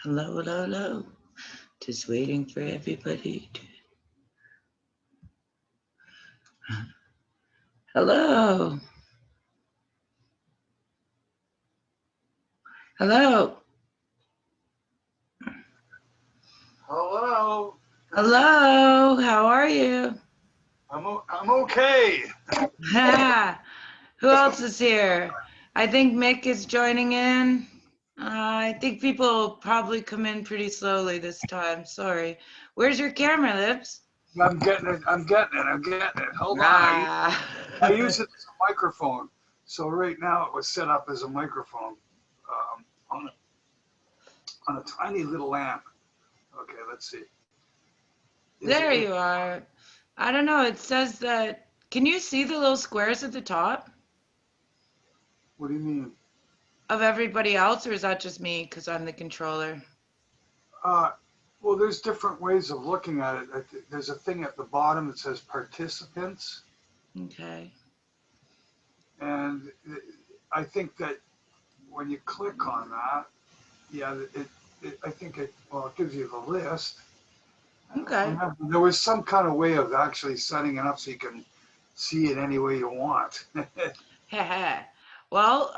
Hello, hello, hello. Just waiting for everybody to. Hello. Hello. Hello. Hello. How are you? I'm okay. Who else is here? I think Mick is joining in. I think people will probably come in pretty slowly this time. Sorry. Where's your camera, Lips? I'm getting it. I'm getting it. I'm getting it. Hold on. I use it as a microphone. So right now it was set up as a microphone on a tiny little lamp. Okay, let's see. There you are. I don't know. It says that. Can you see the little squares at the top What do you mean? of everybody else, or is that just me because I'm the controller? Well, there's different ways of looking at it. There's a thing at the bottom that says participants. Okay. And I think that when you click on that, yeah, I think it gives you the list. Okay. There was some kind of way of actually setting it up so you can see it any way you want. Well,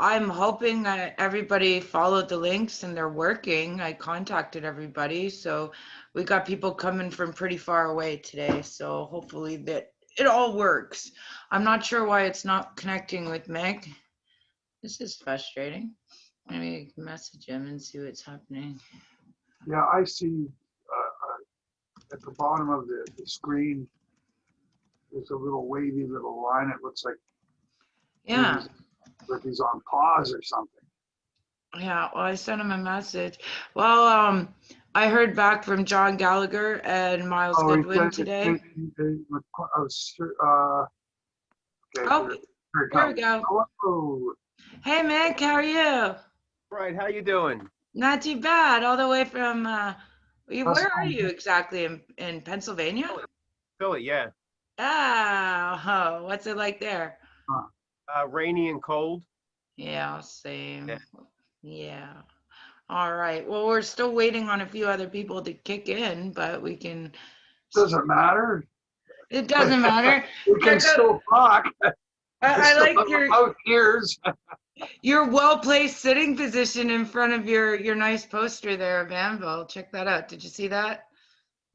I'm hoping that everybody followed the links and they're working. I contacted everybody, so we got people coming from pretty far away today. So hopefully that it all works. I'm not sure why it's not connecting with Meg. This is frustrating. Maybe message him and see what's happening. Yeah, I see at the bottom of the screen, there's a little wavy little line. It looks Yeah. like he's on pause or something. Yeah, well, I sent him a message. Well, I heard back from John Gallagher and Miles Goodwin today. Okay, Oh, here it there we comes. go. Hello. Hey, Mick, how are you? Right, how you doing? Not too bad. All the way from, How's where are it you exactly? In Pennsylvania? Philly, yeah. Ah, oh, what's it like there? Rainy and cold. Yeah, same. Yeah. Yeah. All right. Well, we're still waiting on a few other people to kick in, but we can. Doesn't matter. It doesn't matter. We can still talk. I like your ears. your well-placed sitting position in front of your nice poster there of Anvil. Check that out. Did you see that?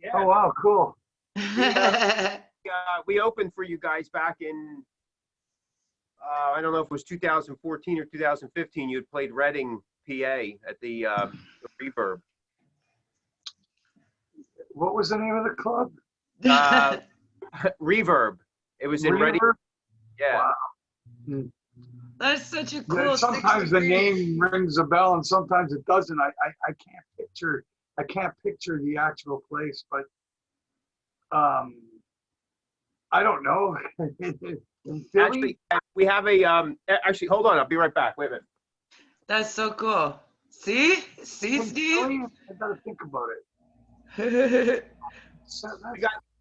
Yeah. Oh wow, cool. We opened for you guys back in, I don't know if it was 2014 or 2015. You had played Reading, PA at the Reverb. What was the name of the club? Reverb. It was in Reading. Yeah. Wow. That's such a cool. Sometimes the name rings a bell and sometimes it doesn't. I can't picture the actual place, but I don't know. Actually, we have a actually hold on, I'll be right back. Wait a minute. That's so cool. See, Steve. I gotta think about it.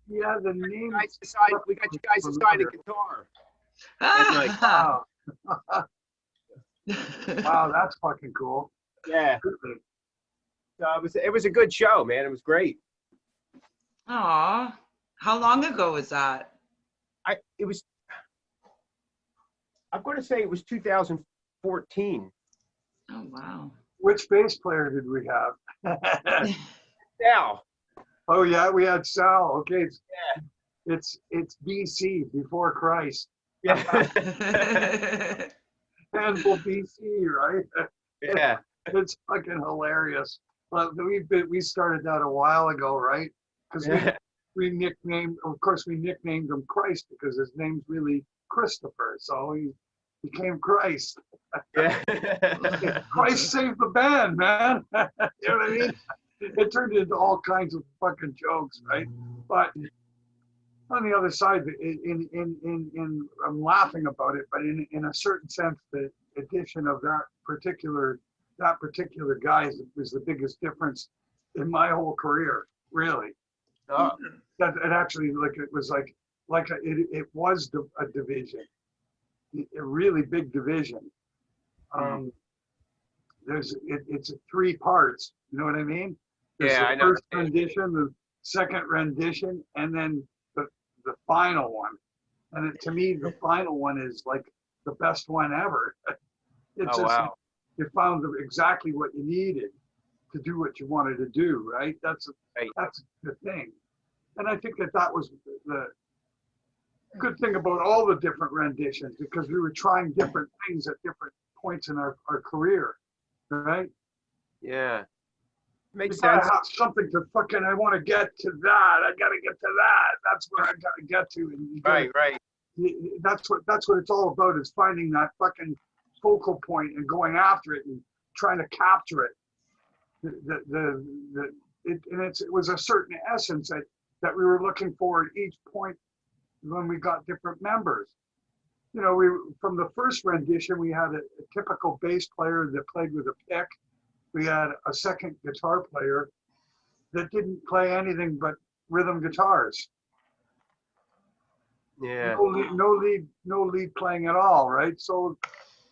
We got the name. we got you guys assigned a guitar. Ah. Wow. Wow, that's fucking cool. Yeah. It was a good show, man. It was great. Aw, how long ago was that? I'm going to say it was 2014. Oh wow. Which bass player did we have? Sal. Oh yeah, we had Sal. Okay, it's BC, before Christ. Yeah. Handful BC, right? Yeah. It's fucking hilarious. But we started that a while ago, right? Because we nicknamed him Christ because his name's really Christopher, so he became Christ. Yeah. Christ saved the band, man. You know what I mean? It turned into all kinds of fucking jokes, right? But on the other side, I'm laughing about it, but in a certain sense, the addition of that particular guy was the biggest difference in my whole career, really. That it actually it was a division, a really big division. it's 3 parts. You know what I mean? There's Yeah, I the know. first rendition, the second rendition, and then the final one. And to me, the final one is like the best one ever. It's Oh, just wow. you found exactly what you needed to do what you wanted to do, right? That's Right. the thing. And I think that was the good thing about all the different renditions, because we were trying different things at different points in our career, right? Yeah. Makes You gotta sense. have something to fucking, I want to get to that. I gotta get to that. That's where I gotta get to. And you gotta, Right. that's what it's all about, is finding that fucking focal point and going after it and trying to capture it. It was a certain essence that we were looking for at each point when we got different members. You know, from the first rendition, we had a typical bass player that played with a pick. We had a second guitar player that didn't play anything but rhythm guitars. Yeah. No lead playing at all, right? So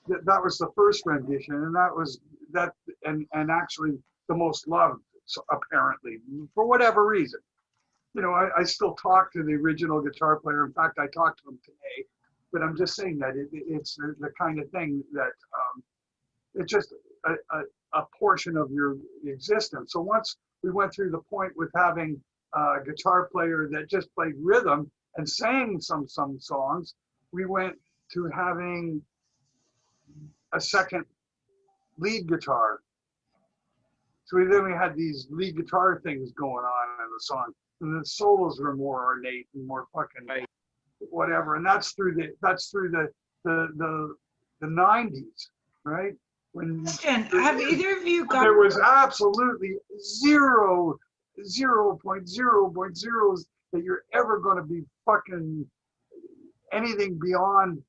that was the first rendition, and that was that, and actually the most loved, so apparently, for whatever reason. You know, I still talk to the original guitar player. In fact, I talked to him today. But I'm just saying that it's the kind of thing that it's just a portion of your existence. So once we went through the point with having a guitar player that just played rhythm and sang some songs, we went to having a second lead guitar. So then we had these lead guitar things going on in the song, and the solos were more ornate and more fucking whatever. And that's through the 90s, right? When Question: have either of you got? there was absolutely 0.0.0s that you're ever going to be fucking anything beyond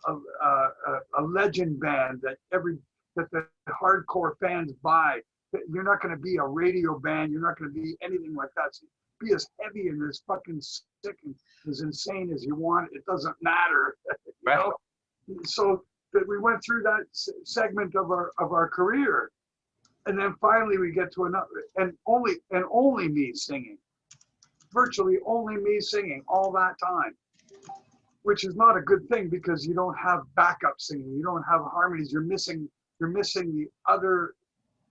a legend band that the hardcore fans buy. You're not going to be a radio band. You're not going to be anything like that. So be as heavy and as fucking sick and as insane as you want. It doesn't matter. You know? So that we went through that segment of our career, and then finally we get to another, and only me singing, virtually only me singing all that time, which is not a good thing, because you don't have backup singing, you don't have harmonies, you're missing the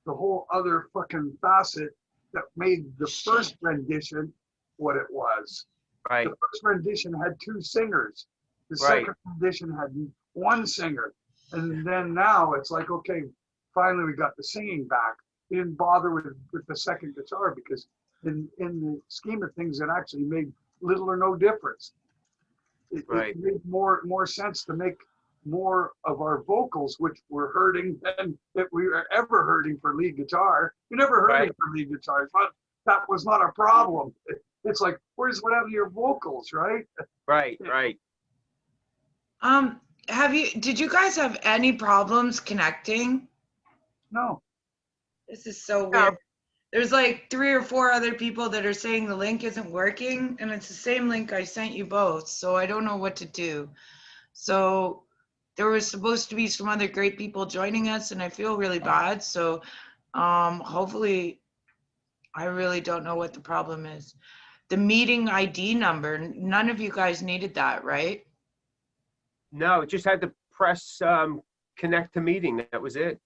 whole other fucking facet that made the first rendition what it was. Right. The first rendition had 2 singers. The Right. second rendition had 1 singer. And then now it's like, okay, finally we got the singing back. We didn't bother with the second guitar, because in the scheme of things, it actually made little or no difference. It made more sense to make more of our vocals, which were hurting, than that we were ever hurting for lead guitar. We never hurting for lead guitars, but that was not a problem. It's like, what happened to your vocals, right? Right. Did you guys have any problems connecting? No. This is so weird. There's like 3 or 4 other people that are saying the link isn't working, and it's the same link I sent you both, so I don't know what to do. So there was supposed to be some other great people joining us, and I feel really bad. So hopefully, I really don't know what the problem is. The meeting ID number, none of you guys needed that, right? No, just had to press connect to meeting. That was it.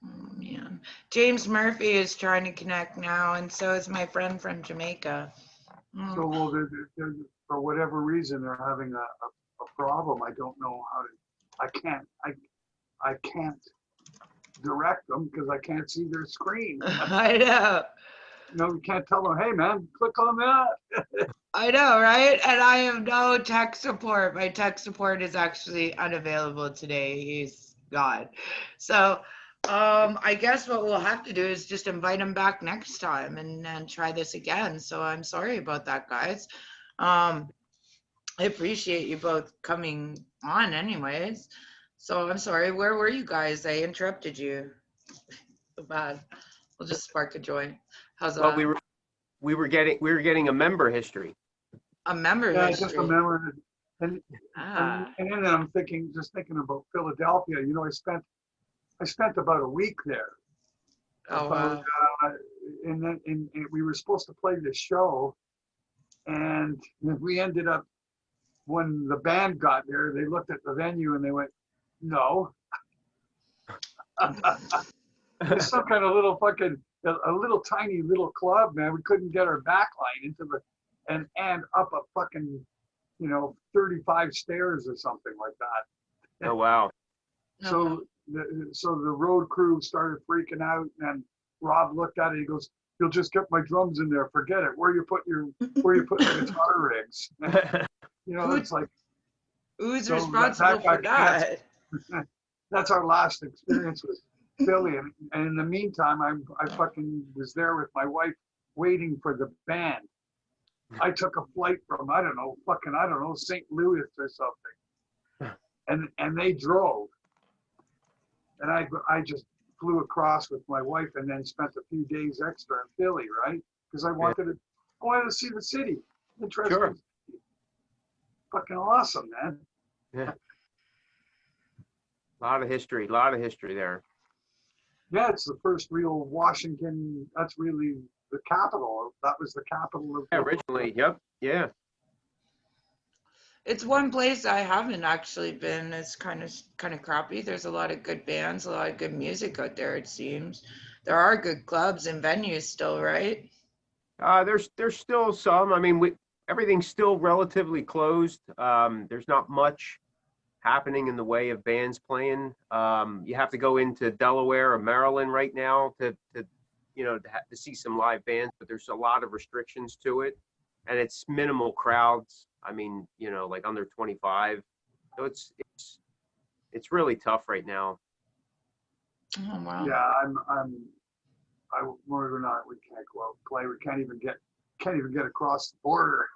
Oh, man. James Murphy is trying to connect now, and so is my friend from Jamaica. So well, they're, for whatever reason, they're having a problem. I don't know how to. I can't direct them because I can't see their screen. I know. You know, you can't tell them, hey man, click on that. I know, right? And I have no tech support. My tech support is actually unavailable today. He's gone. So I guess what we'll have to do is just invite him back next time and try this again. So I'm sorry about that, guys. I appreciate you both coming on anyways. So I'm sorry. Where were you guys? I interrupted you. So bad. We'll just spark a joy. How's that? Well, we were getting a member history. A member history. Just a member. And Ah. then I'm thinking about Philadelphia. You know, I spent I spent about a week there. Oh, About, wow. and then we were supposed to play this show, and we ended up, when the band got there, they looked at the venue and they went, "No." It's some kind of little fucking, a little tiny little club, man. We couldn't get our back line into the, and up a fucking, 35 stairs or something like that. Oh, wow. So so the road crew started freaking out, and Rob looked at it. He goes, "You'll just get my drums in there. Forget it. Where you put the guitar rigs?" It's like, Who's so responsible for that? that's our last experience with Philly. And in the meantime, I fucking was there with my wife waiting for the band. I took a flight from, I don't know, St. Louis or something. And they drove. And I just flew across with my wife and then spent a few days extra in Philly, right? Because I wanted to see the city. Interesting. Sure. Fucking awesome, man. Yeah. A lot of history there. Yeah, it's the first real Washington. That's really the capital. That was the capital of. Yeah, originally, yep, yeah. It's one place I haven't actually been. It's kind of crappy. There's a lot of good bands, a lot of good music out there, it seems. There are good clubs and venues still, right? There's still some. I mean, everything's still relatively closed. There's not much happening in the way of bands playing. You have to go into Delaware or Maryland right now to see some live bands, but there's a lot of restrictions to it, and it's minimal crowds. I mean, like under 25. So it's really tough right now. Oh, wow. Yeah, we're not. We can't go out and play. We can't even get across the border.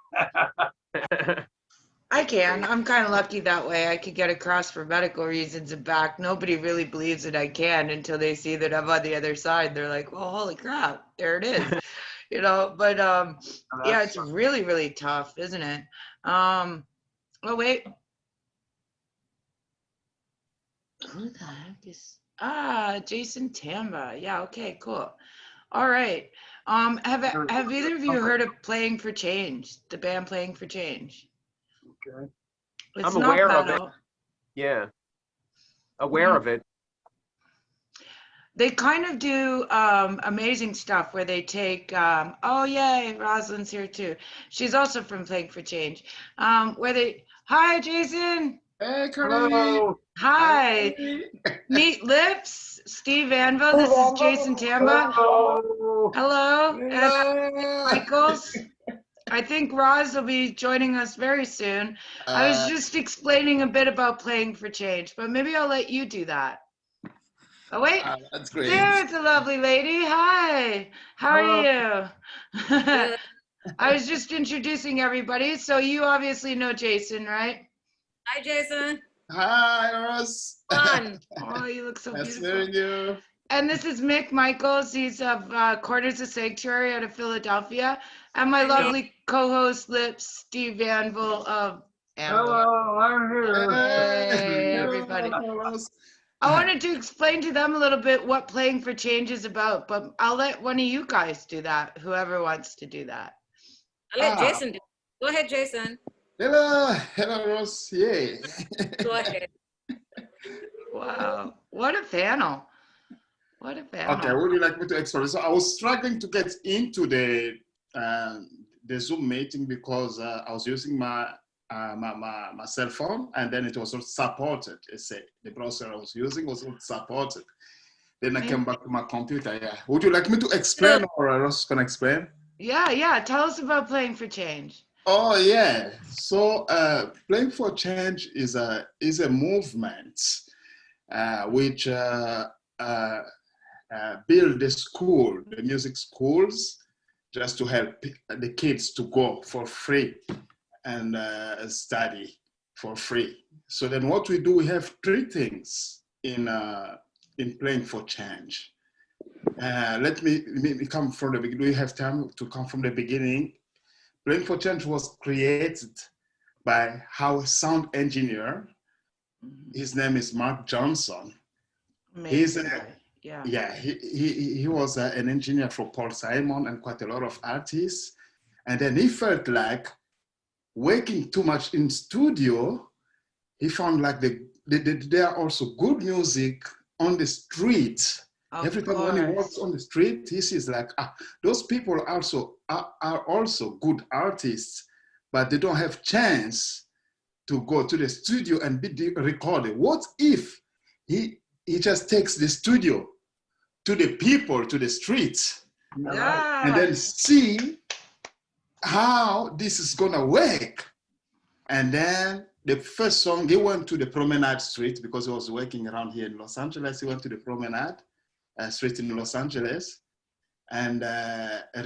I can. I'm kind of lucky that way. I could get across for medical reasons and back. Nobody really believes that I can until they see that I'm on the other side. They're like, "Well, holy crap, there it is." But yeah, it's really, really tough, isn't it? Oh, wait. Who the heck is Jason Tamba? Yeah, okay, cool. All right. Have either of you heard of Playing for Change, the band Playing for Change? Okay. It's I'm not aware of metal. it. Yeah. Aware of it. They kind of do amazing stuff where they take, oh yay, Roselyn's here too. She's also from Playing for Change. Hi Jason. Hey, Curly. Hello. Hi. Meet Lips, Steve Anvil. This is Jason Tamba. Hello. Hello. And Hello. Michaels. I think Roz will be joining us very soon. I was just explaining a bit about Playing for Change, but maybe I'll let you do that. Oh, wait. That's great. There's a lovely lady. Hi. How are you? I was just introducing everybody. So you obviously know Jason, right? Hi, Jason. Hi, Ross. Fun. Oh, you look so Nice beautiful. meeting you. And this is Mich Michaels. He's of Corners of Sanctuary out of Philadelphia. And my lovely co-host, Lips, Steve Anvil of Anvil. Hello, I'm here. Hey, everybody. Ross. I wanted to explain to them a little bit what Playing for Change is about, but I'll let one of you guys do that, whoever wants to do that. I'll let Jason do it. Go ahead, Jason. Hello, Ross. Yay. Go ahead. Wow, what a panel. What a panel. Okay, would you like me to explain? So I was struggling to get into the Zoom meeting because I was using my cell phone, and then it was not supported. The browser I was using was not supported. Then I came back to my computer. Yeah. Would you like me to explain, or Ross can explain? Yeah. Tell us about Playing for Change. Oh yeah. So Playing for Change is a movement which build the music schools, just to help the kids to go for free and study for free. So then what we do, we have three things in Playing for Change. Let me come from the beginning. We have time to come from the beginning. Playing for Change was created by our sound engineer. His name is Mark Johnson. He's Amazing guy. Yeah. yeah, he was an engineer for Paul Simon and quite a lot of artists. And then he felt like working too much in studio. He found like there are also good music on the street. Of Every time when he walks course. on the street, he sees like, those people also are also good artists, but they don't have chance to go to the studio and be recorded. What if he just takes the studio to the people, to the streets, Yeah. and then see how this is gonna work? And then the first song, he went to the Promenade Street because he was working around here in Los Angeles. He went to the Promenade Street in Los Angeles and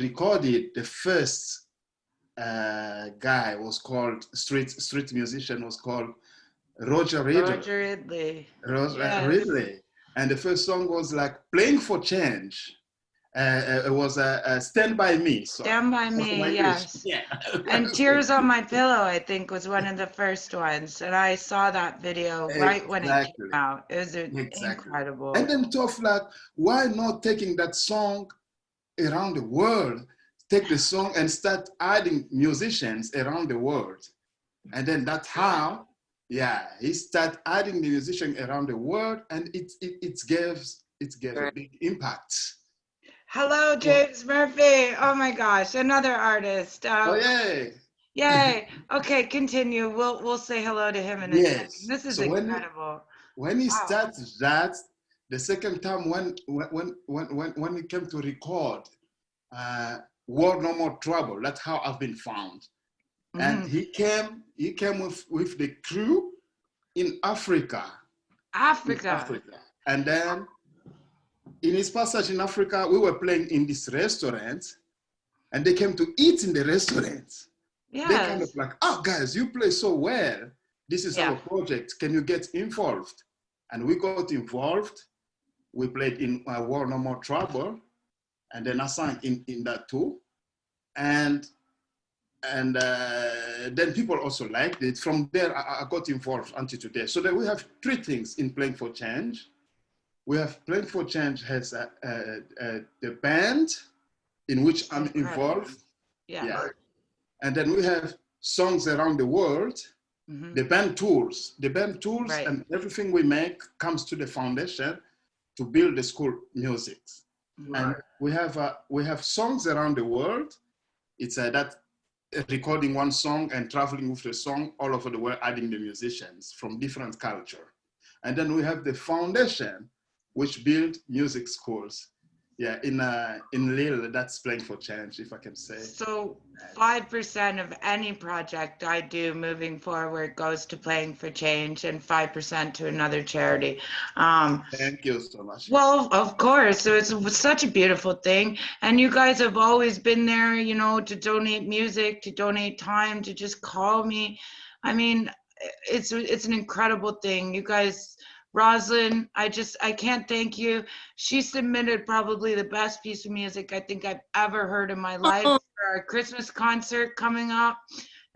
recorded the first guy was called, street musician was called Roger Ridley. Yes. Ridley. And the first song was like Playing for Change. It was Stand By Me. So Stand By Me, yes. Yeah. And Tears on My Pillow, I think, was one of the first ones. And I saw that video right when it came out. It was incredible. And then tough, like, why not taking that song around the world? Take the song and start adding musicians around the world. And then that's how, yeah, he started adding the musician around the world, and it gives a big impact. Hello, James Murphy. Oh my gosh, another artist. Oh, yay. Yay. Okay, continue. We'll say hello to him in a second. This is incredible. When he started that, the second time when he came to record War No More Trouble, that's how I've been found. And he came with the crew in Africa. And then in his passage in Africa, we were playing in this restaurant, and they came to eat in the restaurant. Yes. They kind of like, oh, guys, you play so well. This is our project. Can you get involved? And we got involved. We played in War No More Trouble, and then I sang in that too. And then people also liked it. From there, I got involved until today. So then we have three things in Playing for Change. We have Playing for Change has the band in which I'm involved. Yeah. And then we have Songs Around the World. The band tours. And everything we make comes to the foundation to build the school music. And we have Songs Around the World. It's that recording one song and traveling with the song all over the world, adding the musicians from different culture. And then we have the foundation, which build music schools. Yeah, in Lille, that's Playing for Change, if I can say. So 5% of any project I do moving forward goes to Playing for Change, and 5% to another charity. Thank you so much. Well, of course, so it's such a beautiful thing. And you guys have always been there, you know, to donate music, to donate time, to just call me. I mean, it's an incredible thing. You guys, Roselyn, I can't thank you. She submitted probably the best piece of music I think I've ever heard in my life for our Christmas concert coming up.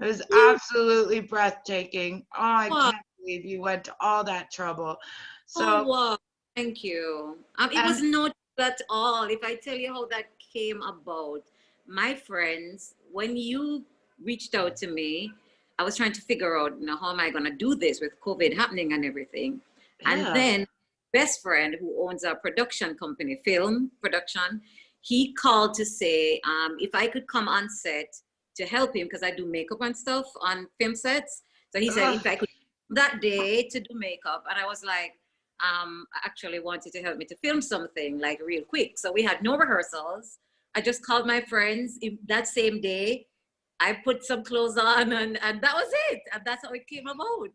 It was absolutely breathtaking. Oh, I can't believe you went to all that trouble. So, wow. Thank you. It was not at all. If I tell you how that came about, my friends, when you reached out to me, I was trying to figure out, how am I going to do this with COVID happening and everything. And then best friend who owns a production company, film production, he called to say if I could come on set to help him, because I do makeup and stuff on film sets. So he said if I could that day to do makeup. And I was like, I actually wanted to help me to film something like real quick. So we had no rehearsals. I just called my friends that same day. I put some clothes on and that was it. And that's how it came about.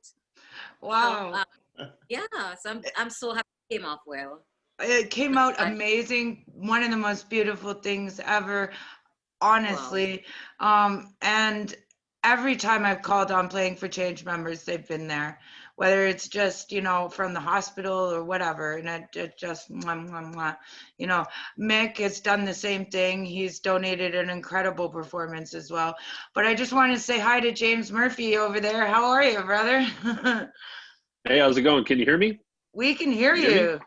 wow. So, so I'm so happy it came off well. It came out amazing. One of the most beautiful things ever, honestly. Wow. And every time I've called on Playing for Change members, they've been there, whether it's just, from the hospital or whatever. And it just, Mich has done the same thing. He's donated an incredible performance as well. But I just want to say hi to James Murphy over there. How are you, brother? Hey, how's it going? Can you hear me? We can hear you.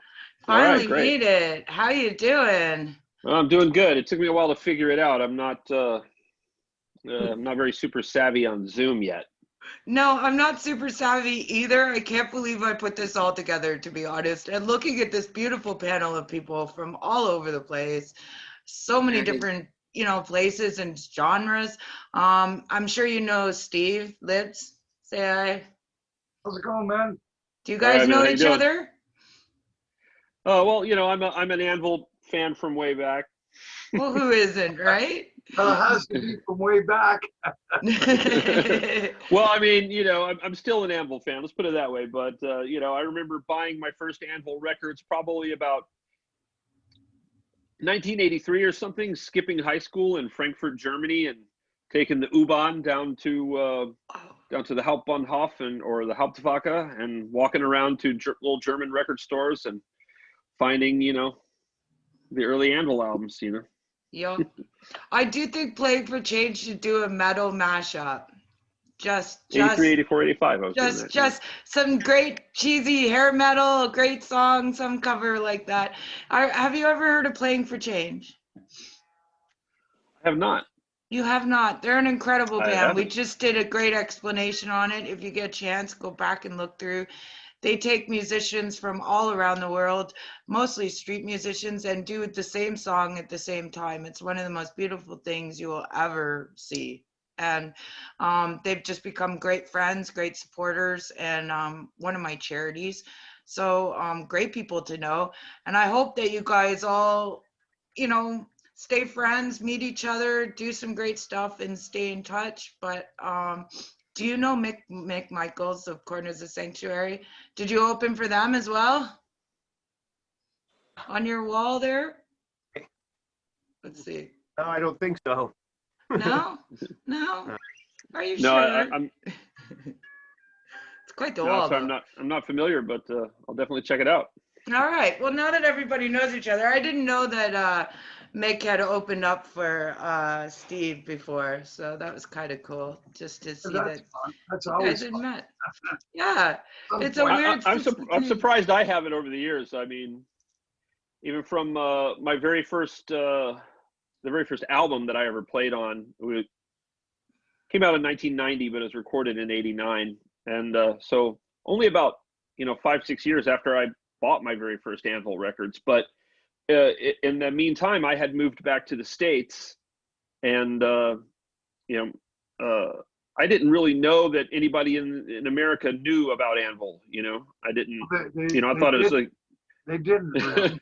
All right, Finally great. made it. How you doing? Well, I'm doing good. It took me a while to figure it out. I'm not very super savvy on Zoom yet. No, I'm not super savvy either. I can't believe I put this all together, to be honest. And looking at this beautiful panel of people from all over the place, so many different, places and genres. I'm sure you know Steve Litz. Say hi. How's it going, man? Do you All guys right, man, know how you each doing? other? Oh, well, I'm an Anvil fan from way back. Well, who isn't, right? It has to be from way back. Well, I mean, I'm still an Anvil fan. Let's put it that way. But I remember buying my first Anvil records probably about 1983 or something, skipping high school in Frankfurt, Germany, and taking the U-Bahn down to the Hauptbahnhof or the Hauptwache and walking around to little German record stores and finding, the early Anvil albums, Yo, I do think Playing for Change should do a metal mashup. Just 83, 84, 85. I was doing that. just some great cheesy hair metal, great song, some cover like that. Have you ever heard of Playing for Change? I have not. You have not. They're an incredible I band. We haven't. just did a great explanation on it. If you get a chance, go back and look through. They take musicians from all around the world, mostly street musicians, and do the same song at the same time. It's one of the most beautiful things you will ever see. And they've just become great friends, great supporters, and one of my charities. So great people to know. And I hope that you guys all, stay friends, meet each other, do some great stuff, and stay in touch. But do you know Mick Michaels of Corners of Sanctuary? Did you open for them as well? On your wall there? Let's see. No, I don't think so. No? No? Are you No, sure? I'm It's quite the no, wall, so though. I'm not familiar, but I'll definitely check it out. All right. Well, now that everybody knows each other, I didn't know that Mick had opened up for Steve before, so that was kind of cool just to see That's that fun. That's you guys always had fun. met. Yeah, it's a Some weird. I'm surprised I haven't over the years. I mean, even from my very first the very first album that I ever played on, it came out in 1990, but it was recorded in '89, and so only about 5-6 years after I bought my very first Anvil records. But in the meantime, I had moved back to the States, and I didn't really know that anybody in America knew about Anvil. I didn't. I thought it was like they didn't really.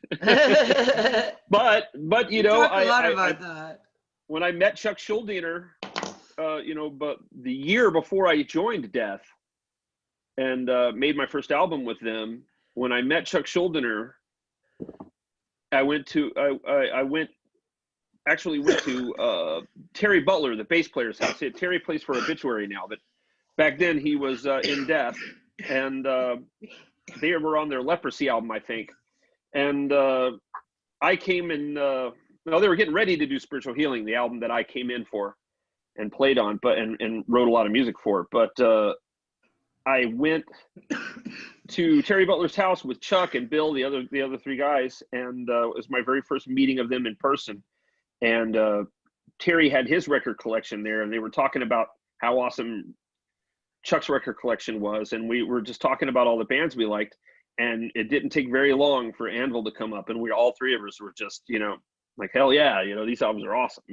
but We talk a lot about that. when I met Chuck Schuldiner, but the year before I joined Death and made my first album with them, when I met Chuck Schuldiner, I went to Terry Butler, the bass player's house. Terry plays for Obituary now, but back then he was in Death, and they were on their Leprosy album, I think. And I came in. They were getting ready to do Spiritual Healing, the album that I came in for and played on, and wrote a lot of music for. But I went to Terry Butler's house with Chuck and Bill, the other three guys, and it was my very first meeting of them in person. And Terry had his record collection there, and they were talking about how awesome Chuck's record collection was, and we were just talking about all the bands we liked. And it didn't take very long for Anvil to come up, and we all three of us were just, like, hell yeah, these albums are awesome,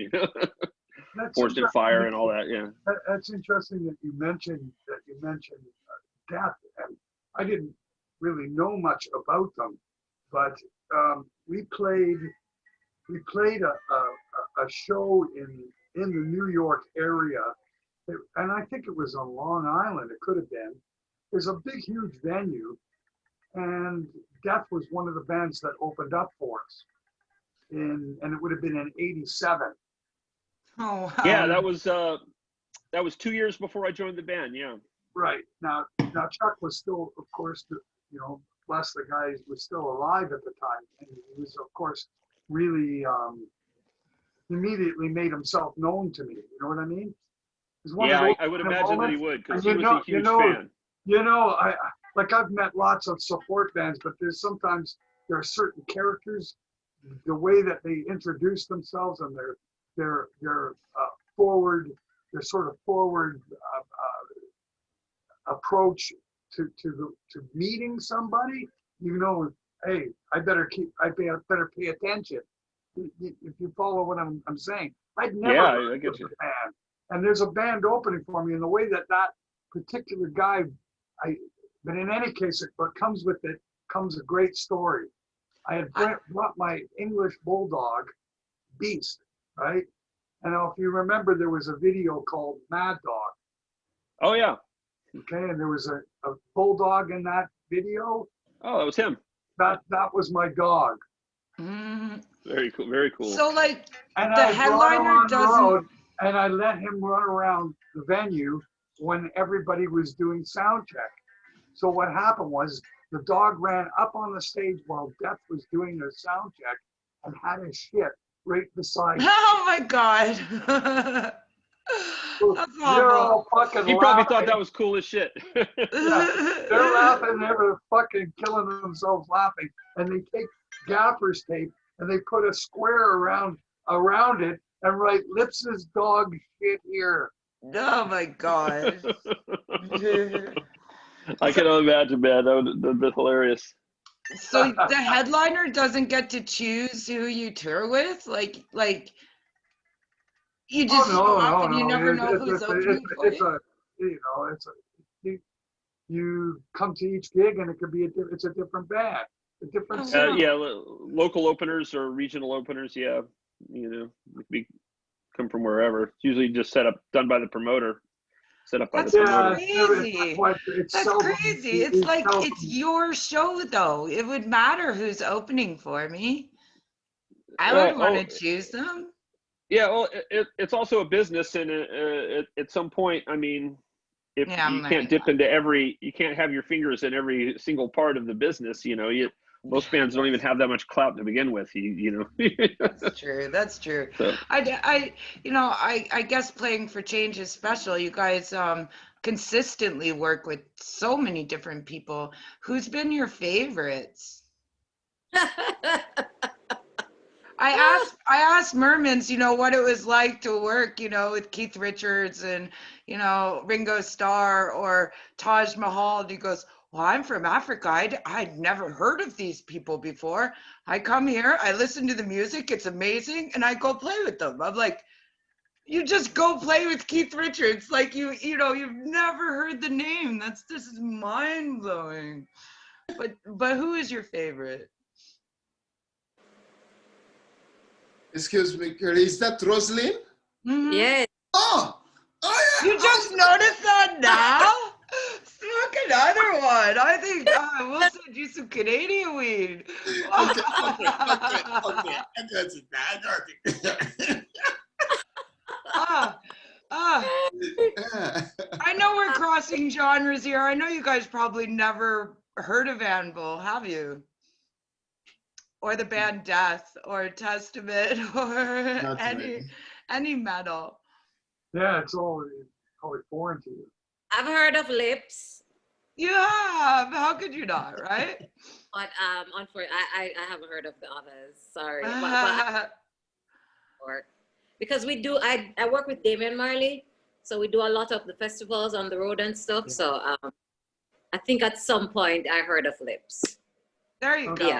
Forged in Fire and all that, yeah. That's interesting that you mentioned Death, and I didn't really know much about them, but we played a show in the New York area, and I think it was on Long Island. It could have been. There's a big, huge venue, and Death was one of the bands that opened up for us, and it would have been in '87. Oh, wow. Yeah, that was 2 years before I joined the band. Yeah. Right. Now Chuck was still, of course, bless the guy, was still alive at the time, and he was, of course, really immediately made himself known to me. You know what I mean? Yeah, I would imagine that he would, because he was a huge fan. I've met lots of support bands, but there's there are certain characters, the way that they introduce themselves and their forward, their sort of forward approach to meeting somebody, you know, hey, I better pay attention. If you follow what I'm saying, I'd never Yeah, heard I get of you. the band, and there's a band opening for me, and the way that particular guy, but in any case, what comes with it comes a great story. I had brought my English bulldog, Beast, right? And if you remember, there was a video called Mad Dog. Oh yeah. Okay, and there was a bulldog in that video. Oh, that was him. That was my dog. Mm. Very cool. Very cool. So like And the I brought him headliner on the doesn't. road, and I let him run around the venue when everybody was doing sound check. So what happened was the dog ran up on the stage while Death was doing their sound check and had his shit right beside. Oh my God. That's They're all awful. fucking He probably laughing. thought that was cool as shit. Yeah, they're laughing. They were fucking killing themselves laughing. And they take gaffer's tape and they put a square around it and write Lips's dog shit here. Oh my God. I can imagine, man. That'd be hilarious. So the headliner doesn't get to choose who you tour with? Like you just show up and you never know who's opening for you? You come to each gig and it could be it's a different band, a different scene. Yeah, local openers or regional openers. Yeah, you know, we come from wherever. It's usually just done by the promoter. Set up by the promoter. Crazy. That's crazy. It's like it's your show though. It would matter who's opening for me. I would want to choose them. Yeah, well, it's also a business, and at some point, I mean, if you can't dip into you can't have your fingers in every single part of the business. You know, most bands don't even have that much clout to begin with. You know. That's true. That's true. So. I guess playing for change is special. You guys consistently work with so many different people. Who's been your favorites? I asked Mermans, you know, what it was like to work, you know, with Keith Richards and, you know, Ringo Starr or Taj Mahal. And he goes, well, I'm from Africa. I'd never heard of these people before. I come here, I listen to the music, it's amazing, and I go play with them. I'm like, you just go play with Keith Richards, like you know, you've never heard the name. This is mind blowing. But who is your favorite? Excuse me, is that Roselyn? Mm-hmm. Yes. Oh yeah. You just noticed that now? Look, another one. I think we'll send you some Canadian weed. Okay. I got it. I know we're crossing genres here. I know you guys probably never heard of Anvil, have you? Or the band Death, or Testament, or any metal. Yeah, it's all probably foreign to you. I've heard of Lips. You have. How could you not, right? But unfortunately, I haven't heard of the others. Sorry. Because I work with Damian Marley, so we do a lot of the festivals on the road and stuff. Yeah. So I think at some point I heard of Lips. There you go. Yeah.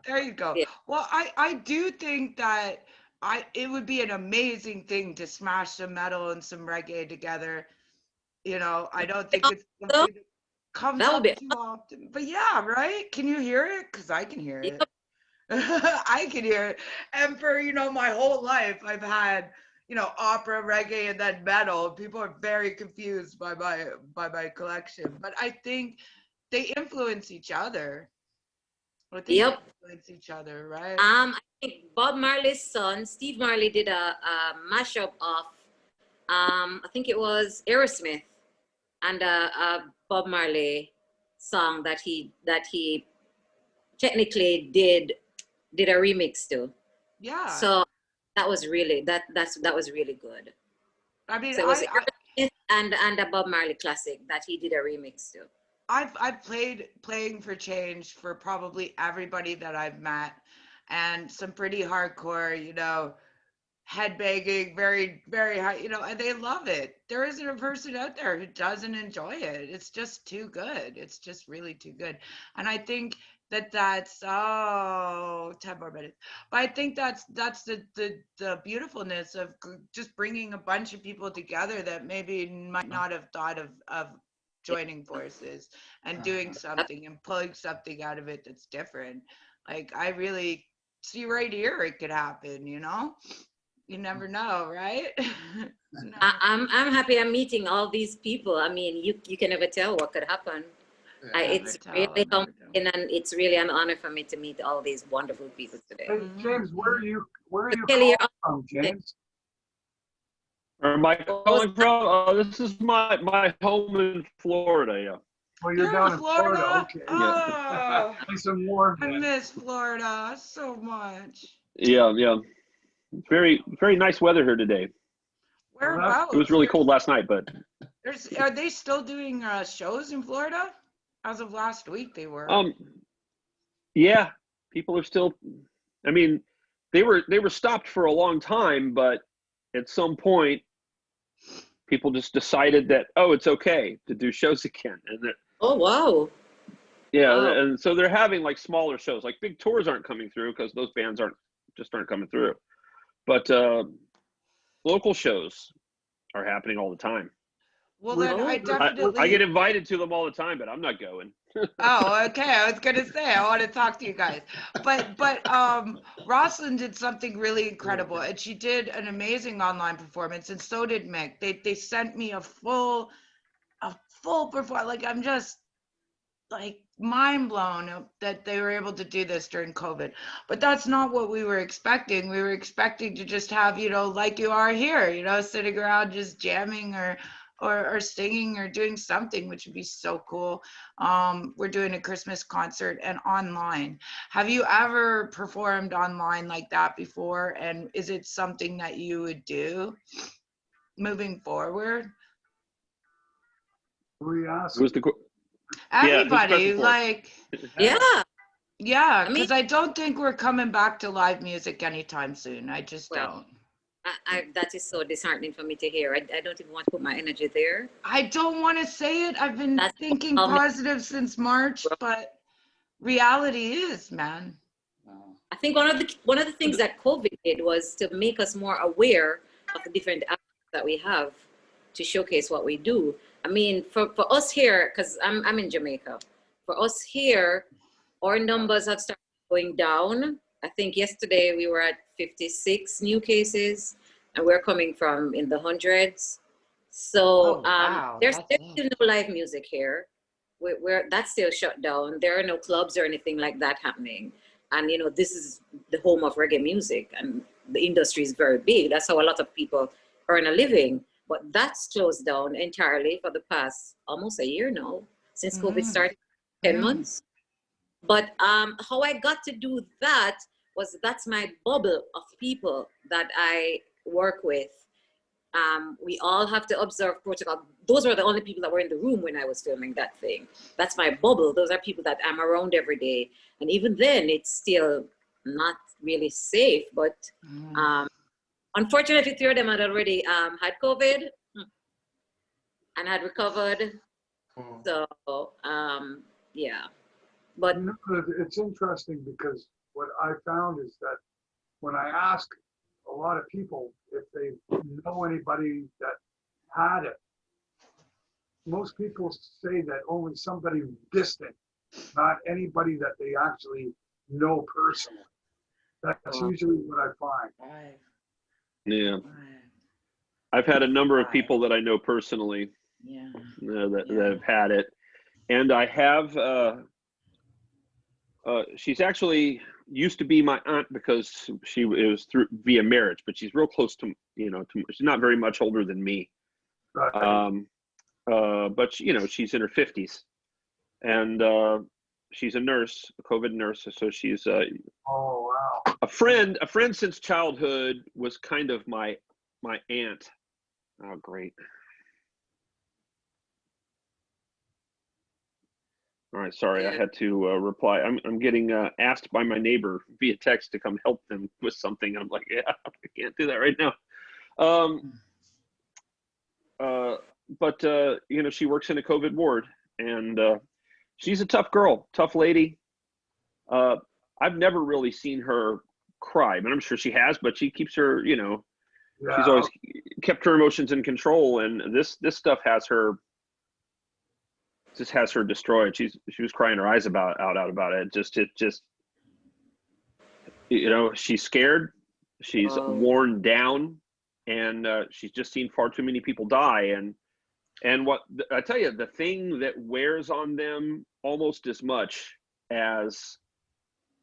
There you go. Yeah. Well, I do think that it would be an amazing thing to smash some metal and some reggae together. You know, I don't think it's something that comes up too often. But yeah, right? Can you hear it? Because I can hear it. I can hear it. And for, you know, my whole life, I've had, you know, opera, reggae, and then metal. People are very confused by my collection. But I think they influence each other. They influence each other, right? I think Bob Marley's son, Steve Marley, did a mashup of, I think it was Aerosmith and a Bob Marley song that he technically did a remix to. Yeah. So that was really that was really good. I mean, so it was Aerosmith and a Bob Marley classic that he did a remix to. I've playing for change for probably everybody that I've met, and some pretty hardcore, headbanging, very, very high, and they love it. There isn't a person out there who doesn't enjoy it. It's just too good. It's just really too good. And I think that's 10 more minutes. But I think that's the beautifulness of just bringing a bunch of people together that maybe might not have thought of joining forces and doing something and pulling something out of it that's different. Like I really see right here it could happen, You never know, right? No. I'm happy I'm meeting all these people. I mean, you can never tell what could happen. It's really humbling, and it's really an honor for me to meet all these wonderful people today. Hey, James, where are you Kelly, calling from, James? Where am I calling from? This is my home in Florida. Yeah. Oh, you're down in Florida. Okay. Oh, Nice and warm. I Man. miss Florida so much. Yeah, yeah. Very, very nice weather here today. Whereabouts? It was really cold last night, but Are they still doing shows in Florida? As of last week, they were. Yeah, people are still. I mean, they were stopped for a long time, but at some point, people just decided that it's okay to do shows again, and that. Oh wow. Yeah, Wow. and so they're having like smaller shows, like big tours aren't coming through because those bands aren't coming through, but local shows are happening all the time. Well, then I definitely. I get invited to them all the time, but I'm not going. Oh, okay. I was gonna say I want to talk to you guys, but Roselyn did something really incredible, and she did an amazing online performance, and so did Mich. They sent me a full performance. Like I'm just like mind blown that they were able to do this during COVID. But that's not what we were expecting. We were expecting to just have, like you are here, sitting around just jamming or singing or doing something, which would be so cool. We're doing a Christmas concert and online. Have you ever performed online like that before? And is it something that you would do moving forward? We asked. Who's the Everybody, like, Yeah. yeah, because I don't think we're coming back to live music anytime soon. I just don't. That is so disheartening for me to hear. I don't even want to put my energy there. I don't want to say it. I've been thinking positive since March, but reality is, man. I think one of the things that COVID did was to make us more aware of the different aspects that we have to showcase what we do. I mean, for us here, because I'm in Jamaica, for us here, our numbers have started going down. I think yesterday we were at 56 new cases, and we're coming from in the hundreds. So there's still no live music here. That's still shut down. There are no clubs or anything like that happening. And this is the home of reggae music, and the industry is very big. That's how a lot of people earn a living. But that's closed down entirely for the past almost a year now, since COVID started, 10 months. But how I got to do that was that's my bubble of people that I work with. We all have to observe protocol. Those were the only people that were in the room when I was filming that thing. That's my bubble. Those are people that I'm around every day. And even then, it's still not really safe. But unfortunately, 3 of them had already had COVID and had recovered. So, yeah. But it's interesting because what I found is that when I ask a lot of people if they know anybody that had it, most people say that only somebody distant, not anybody that they actually know personally. That's usually what I find. Yeah. I've had a number of people that I know personally that have had it. And I have, she's actually used to be my aunt because it was via marriage, but she's real close to, she's not very much older than me. Right. But she's in her 50s, and she's a nurse, a COVID nurse. So she's oh wow. A friend since childhood, was kind of my aunt. Oh, great. All right, sorry, I Yeah. had to reply. I'm getting asked by my neighbor via text to come help them with something. I'm like, yeah, I can't do that right now. But you know, she works in a COVID ward, and she's a tough girl, tough lady. I've never really seen her cry, but I'm sure she has. But she keeps her, you know, she's Yeah. always kept her emotions in control, and this stuff has her just has her destroyed. She was crying her eyes out about it. It just you know, she's scared, she's worn down, and she's just seen far too many people die. And what I tell you, the thing that wears on them almost as much as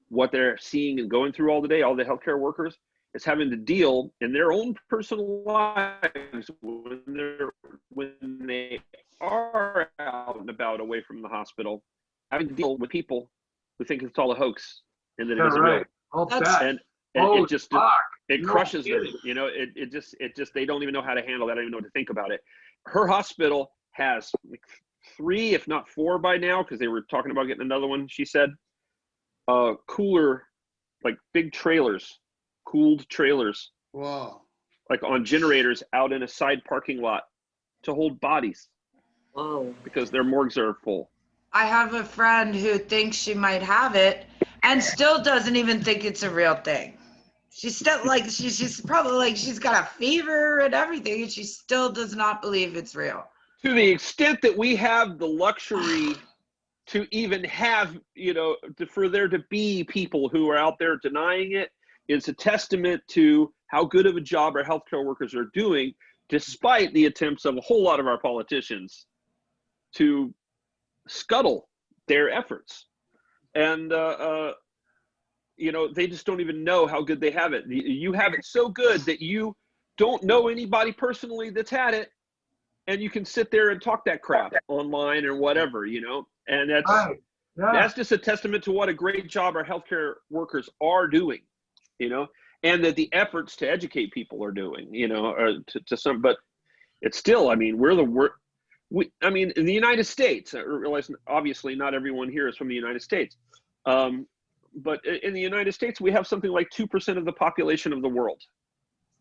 what they're seeing and going through all the day, all the healthcare workers, is having to deal in their own personal lives when they are out and about away from the hospital, having to deal with people who think it's all a hoax and that it isn't real. I'll That's- bet. And Oh, it just fuck. it No crushes them. kidding. You know, it just they don't even know how to handle that. I don't even know what to think about it. Her hospital has like 3, if not 4 by now, because they were talking about getting another one, she said. Cooler, like big trailers, cooled trailers, Wow. like on generators out in a side parking lot to hold bodies Wow. because their morgues are full. I have a friend who thinks she might have it and still doesn't even think it's a real thing. She's still like, she's probably like, she's got a fever and everything, and she still does not believe it's real. To the extent that we have the luxury to even have, you know, for there to be people who are out there denying it, is a testament to how good of a job our healthcare workers are doing, despite the attempts of a whole lot of our politicians to scuttle their efforts. And, you know, they just don't even know how good they have it. You have it so good that you don't know anybody personally that's had it, and you can sit there and talk that crap online or whatever, you know. And Right. Yeah. that's just a testament to what a great job our healthcare workers are doing, you know, and that the efforts to educate people are doing, you know, or to some. But it's still, I mean, I mean, in the United States, I realize obviously not everyone here is from the United States. But in the United States, we have something like 2% of the population of the world.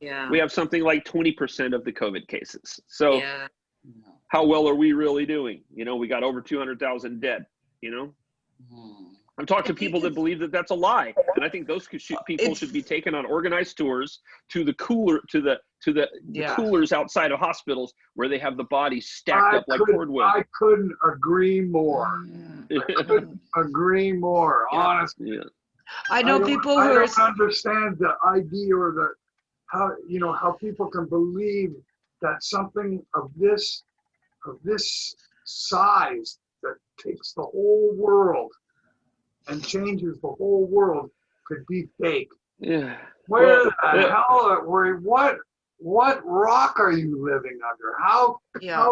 Yeah. We have something like 20% of the COVID cases. So Yeah. how well are we really doing? You know, we got over 200,000 dead, you know? I'm talking to people that believe that that's a lie, and I think those people should be taken on organized tours to the coolers outside of hospitals where they have the bodies stacked up like cordwood. I couldn't agree more. Agree more, honestly. Yeah. I know people who I are, don't understand the idea or the how people can believe that something of this size that takes the whole world and changes the whole world could be fake. Yeah. Where the hell what rock are you living under? How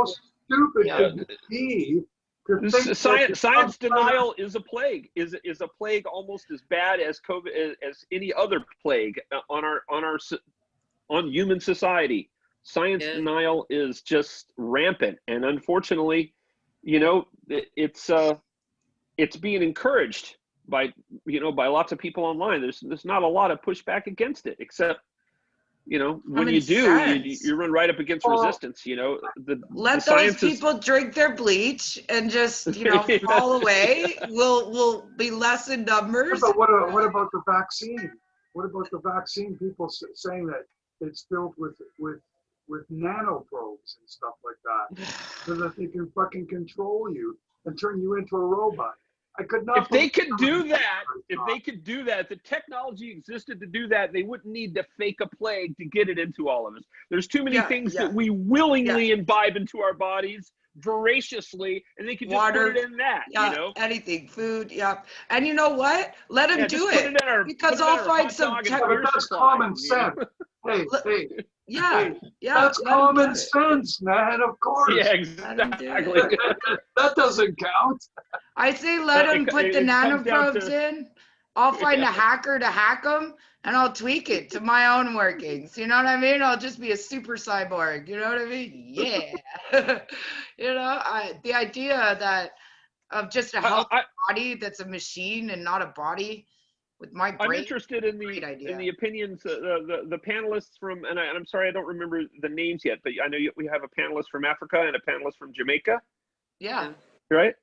stupid could you be to think Science denial is a plague. Is a plague almost as bad as COVID, as any other plague on human society. Science denial is just rampant, and unfortunately, you know, it's being encouraged by lots of people online. There's not a lot of pushback against it, except, you know, when you do, you run right up against resistance. You know, let those people drink their bleach and just, you know, fall away. We'll be less in numbers. But what about the vaccine? What about the vaccine? People saying that it's filled with nanoprobes and stuff like that, so that they can fucking control you and turn you into a robot. I could not. If they could do that, if the technology existed to do that, they wouldn't need to fake a plague to get it into all of us. There's too many things that we willingly imbibe into our bodies voraciously, and they could just put it in that, you know? Anything, food, and you know what? Let them do it, because I'll find some. But that's common sense. Hey, that's common sense, man. Of course. Yeah, exactly. That doesn't count. I say let them put the nanoprobes in. I'll find a hacker to hack them, and I'll tweak it to my own workings. You know what I mean? I'll just be a super cyborg. You know what I mean? Yeah. You know, the idea that of just a healthy body that's a machine and not a body with my brain. I'm interested in the opinions, the panelists from, and I'm sorry I don't remember the names yet, but I know we have a panelist from Africa and a panelist from Jamaica. Yeah. Right.